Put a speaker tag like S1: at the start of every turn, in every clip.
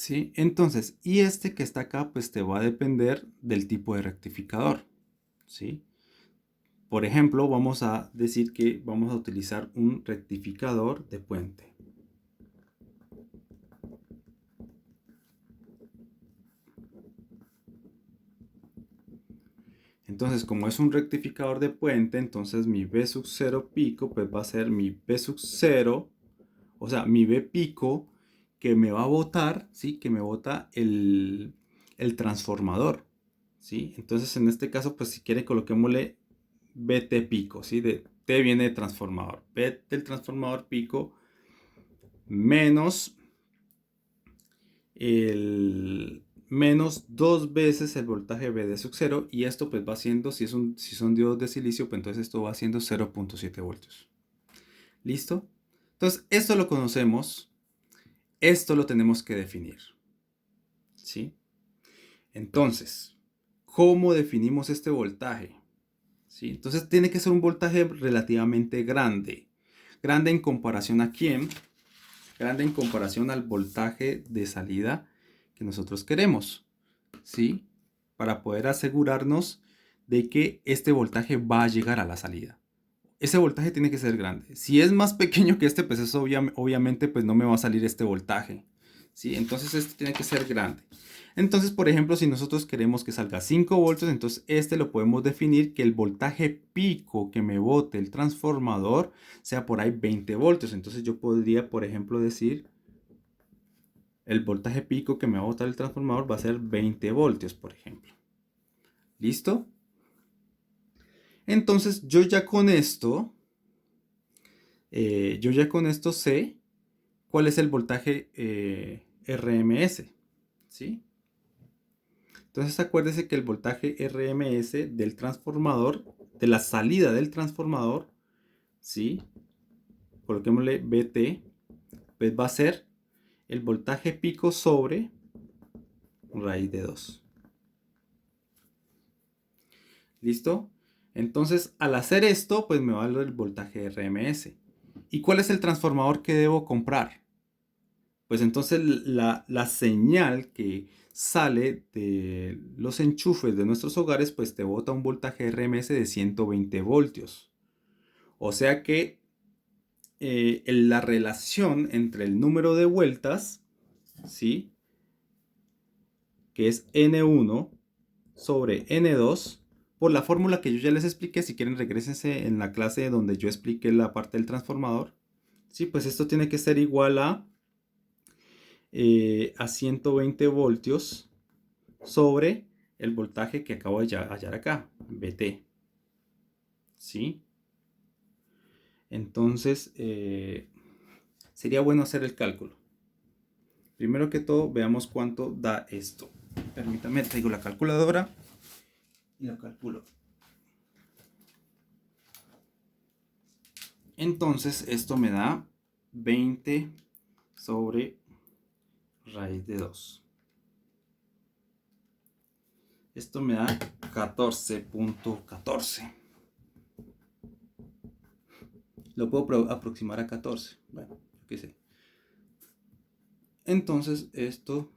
S1: ¿sí? Entonces, y este que está acá, pues te va a depender del tipo de rectificador, ¿sí? Por ejemplo, vamos a decir que vamos a utilizar un rectificador de puente. Entonces, como es un rectificador de puente, entonces mi B sub 0 pico, pues va a ser mi B sub 0, o sea, mi B pico que me va a botar, ¿sí? Que me bota el transformador, ¿sí? Entonces, en este caso, pues si quiere, coloquémosle BT pico, ¿sí? De T viene de transformador. B del transformador pico menos el menos dos veces el voltaje B de sub 0 y esto pues va siendo, si son diodos de silicio, pues entonces esto va siendo 0.7 voltios. ¿Listo? Entonces esto lo conocemos, esto lo tenemos que definir. ¿Sí? Entonces, ¿cómo definimos este voltaje? ¿Sí? Entonces tiene que ser un voltaje relativamente grande. ¿Grande en comparación a quién? Grande en comparación al voltaje de salida que nosotros queremos, ¿sí? Para poder asegurarnos de que este voltaje va a llegar a la salida. Ese voltaje tiene que ser grande. Si es más pequeño que este, pues eso obviamente pues no me va a salir este voltaje, ¿sí? Entonces este tiene que ser grande. Entonces, por ejemplo, si nosotros queremos que salga 5 voltios, entonces este lo podemos definir que el voltaje pico que me bote el transformador sea por ahí 20 voltios. Entonces yo podría, por ejemplo, decir el voltaje pico que me va a botar el transformador va a ser 20 voltios, por ejemplo. ¿Listo? Entonces yo ya con esto sé cuál es el voltaje RMS, ¿sí? Entonces acuérdese que el voltaje RMS del transformador, de la salida del transformador, ¿sí? Coloquémosle BT, pues va a ser el voltaje pico sobre raíz de 2. ¿Listo? Entonces, al hacer esto, pues me va a dar el voltaje RMS. ¿Y cuál es el transformador que debo comprar? Pues entonces la señal que sale de los enchufes de nuestros hogares, pues te bota un voltaje RMS de 120 voltios. O sea que la relación entre el número de vueltas, ¿sí? Que es N1 sobre N2, por la fórmula que yo ya les expliqué. Si quieren, regresense en la clase donde yo expliqué la parte del transformador. Sí, pues esto tiene que ser igual a 120 voltios sobre el voltaje que acabo de hallar acá, BT. ¿Sí? Entonces, sería bueno hacer el cálculo. Primero que todo, veamos cuánto da esto. Permítame, traigo la calculadora y lo calculo. Entonces, esto me da 20 sobre raíz de 2. Esto me da 14.14. Lo puedo aproximar a 14. Bueno, qué sé. Entonces esto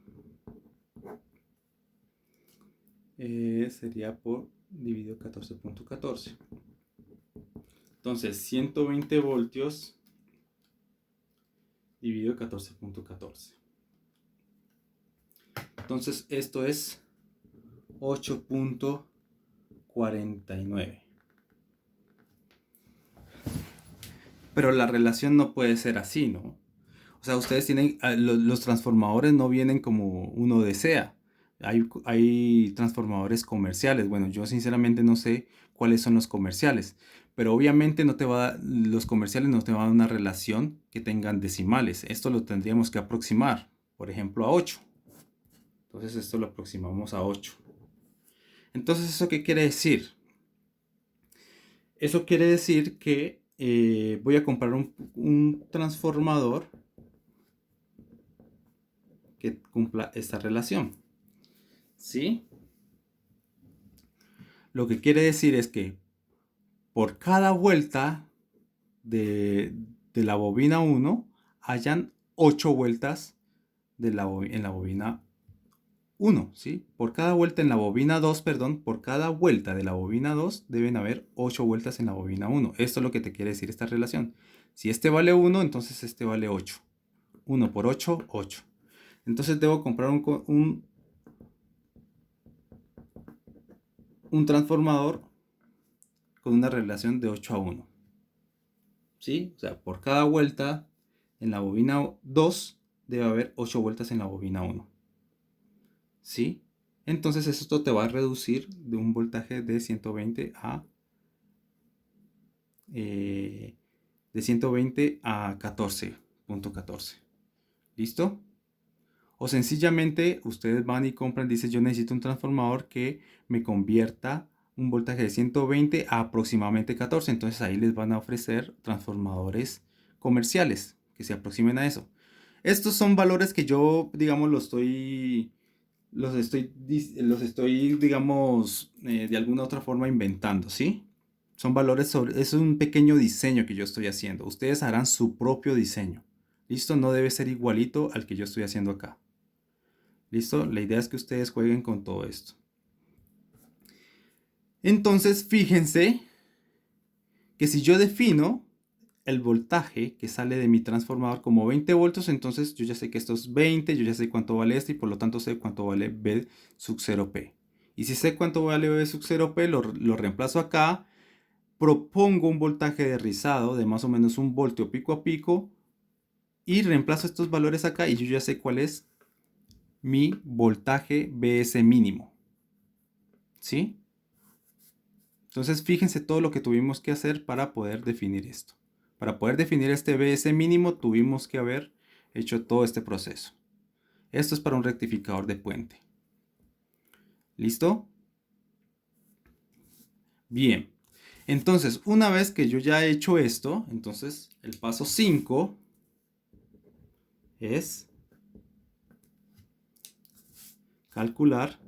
S1: sería por dividido 14.14. Entonces 120 voltios dividido 14.14. Entonces esto es 8.49. Pero la relación no puede ser así, ¿no? O sea, ustedes tienen, los transformadores no vienen como uno desea. Hay transformadores comerciales. Bueno, yo sinceramente no sé cuáles son los comerciales, pero obviamente los comerciales no te van a dar una relación que tengan decimales. Esto lo tendríamos que aproximar, por ejemplo, a 8. Entonces esto lo aproximamos a 8. Entonces, ¿eso qué quiere decir? Eso quiere decir que voy a comprar un transformador que cumpla esta relación. ¿Sí? Lo que quiere decir es que por cada vuelta de la bobina 1 hayan 8 vueltas en la bobina 1, ¿sí? Por cada vuelta en la bobina 2, perdón, por cada vuelta de la bobina 2 deben haber 8 vueltas en la bobina 1. Esto es lo que te quiere decir esta relación. Si este vale 1, entonces este vale 8. 1 por 8, 8. Entonces debo comprar un transformador con una relación de 8 a 1. ¿Sí? O sea, por cada vuelta en la bobina 2 debe haber 8 vueltas en la bobina 1. ¿Sí? Entonces esto te va a reducir de un voltaje de 120 a 14.14. ¿Listo? O sencillamente ustedes van y compran, dicen yo necesito un transformador que me convierta un voltaje de 120 a aproximadamente 14. Entonces ahí les van a ofrecer transformadores comerciales que se aproximen a eso. Estos son valores que yo, digamos, los estoy, digamos, de alguna otra forma inventando, ¿sí? Son valores es un pequeño diseño que yo estoy haciendo. Ustedes harán su propio diseño. ¿Listo? No debe ser igualito al que yo estoy haciendo acá. ¿Listo? La idea es que ustedes jueguen con todo esto. Entonces, fíjense que si yo defino el voltaje que sale de mi transformador como 20 voltios, entonces yo ya sé que esto es 20, yo ya sé cuánto vale esto y por lo tanto sé cuánto vale B sub 0P. Y si sé cuánto vale B sub 0P, lo reemplazo acá, propongo un voltaje de rizado de más o menos 1 voltio pico a pico y reemplazo estos valores acá y yo ya sé cuál es mi voltaje BS mínimo. ¿Sí? Entonces fíjense todo lo que tuvimos que hacer para poder definir esto. Para poder definir este BS mínimo tuvimos que haber hecho todo este proceso. Esto es para un rectificador de puente. ¿Listo? Bien. Entonces, una vez que yo ya he hecho esto, entonces el paso 5 es calcular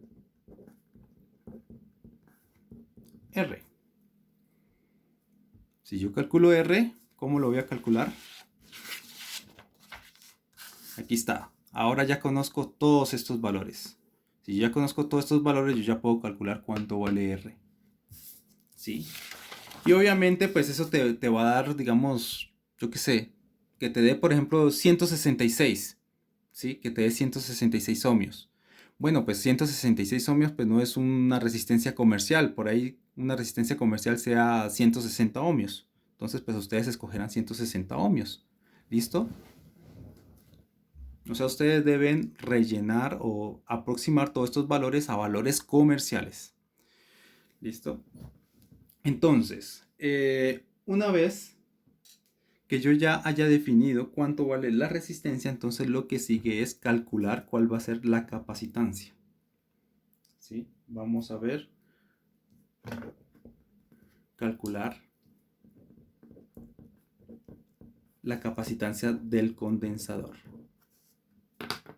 S1: R. Si yo calculo R, ¿cómo lo voy a calcular? Aquí está. Ahora ya conozco todos estos valores. Si ya conozco todos estos valores, yo ya puedo calcular cuánto vale R. ¿Sí? Y obviamente, pues eso te va a dar, digamos, yo qué sé, que te dé, por ejemplo, 166. ¿Sí? Que te dé 166 ohmios. Bueno, pues 166 ohmios, pues no es una resistencia comercial. Por ahí una resistencia comercial sea 160 ohmios. Entonces, pues ustedes escogerán 160 ohmios. ¿Listo? O sea, ustedes deben rellenar o aproximar todos estos valores a valores comerciales. ¿Listo? Entonces, una vez que yo ya haya definido cuánto vale la resistencia, entonces lo que sigue es calcular cuál va a ser la capacitancia. ¿Sí? Vamos a ver. Calcular la capacitancia del condensador.